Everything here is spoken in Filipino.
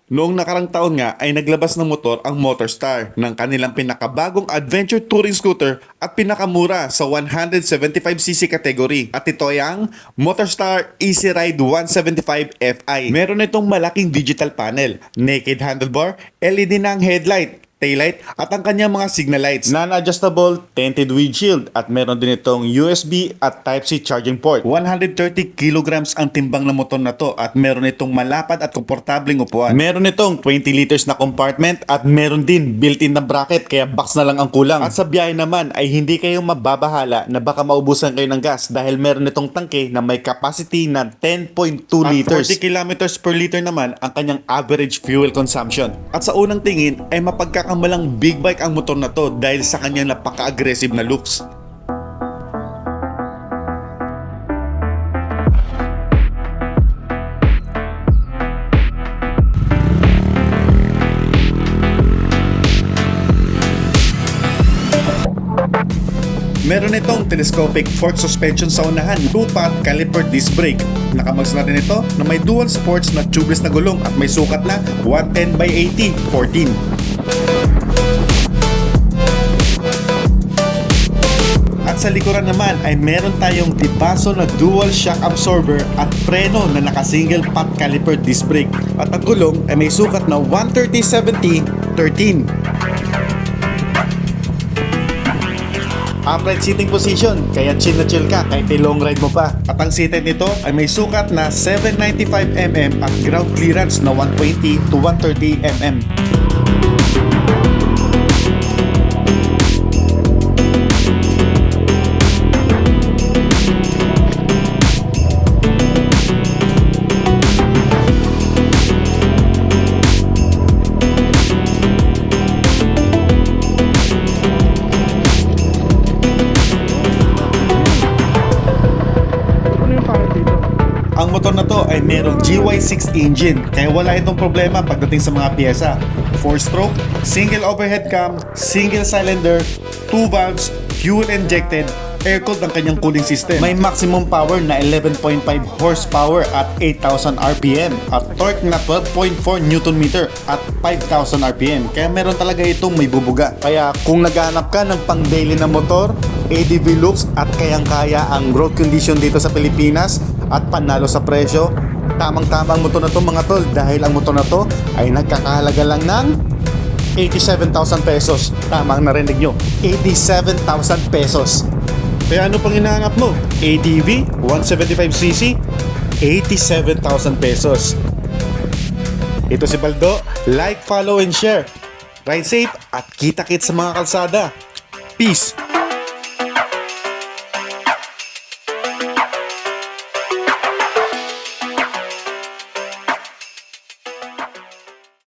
Noong nakarang taon nga ay naglabas ng motor ang Motorstar ng kanilang pinakabagong adventure touring scooter at pinakamura sa 175cc category. At ito ay ang Motorstar Easyride 175FI. Meron itong malaking digital panel, naked handlebar, LED na ang headlight, taillight at ang kanyang mga signal lights, non-adjustable tinted windshield at meron din itong USB at Type-C charging port. 130 kilograms ang timbang ng motor na to at meron itong malapad at komportableng upuan. Meron itong 20 liters na compartment at meron din built-in na bracket kaya box na lang ang kulang. At sa biyahe naman ay hindi kayo mababahala na baka maubusan kayo ng gas dahil meron itong tangke na may capacity na 10.2 liters. At 40 kilometers per liter naman ang kanyang average fuel consumption. At sa unang tingin ay mapagkakamalang big bike ang motor na to dahil sa kanyang napaka-aggressive na looks. Meron itong telescopic fork suspension sa unahan, 2-pot caliper disc brake. Nakamags na rin ito na may dual sports na tubeless na gulong at may sukat na 110/80, 14. At sa likuran naman ay meron tayong dibaso na dual shock absorber at preno na naka-single pot caliper disc brake. At ang gulong ay may sukat na 130/70, 13. Upright sitting position, kaya chill na chill ka kahit long ride mo pa. At ang seated nito ay may sukat na 795mm at ground clearance na 120 to 130mm. Ang motor na to ay merong GY6 engine kaya wala itong problema pagdating sa mga pyesa. 4-stroke, single overhead cam, single cylinder, 2 valves, fuel injected, air-cooled ang kanyang cooling system. May maximum power na 11.5 horsepower at 8,000 RPM at torque na 12.4 Nm at 5,000 RPM. Kaya meron talaga itong may bubuga. Kaya kung naghahanap ka ng pang daily na motor, ADV looks at kayang-kaya ang road condition dito sa Pilipinas at panalo sa presyo, tamang-tama ang motor na to mga tol dahil ang motor na to ay nagkakahalaga lang ng 87,000 pesos. Tama ang narinig nyo, 87,000 pesos. Kaya ano pang hinahanap mo? ADV 175cc, 87,000 pesos. Ito si Baldo, like, follow, and share. Ride safe at kita-kits sa mga kalsada. Peace!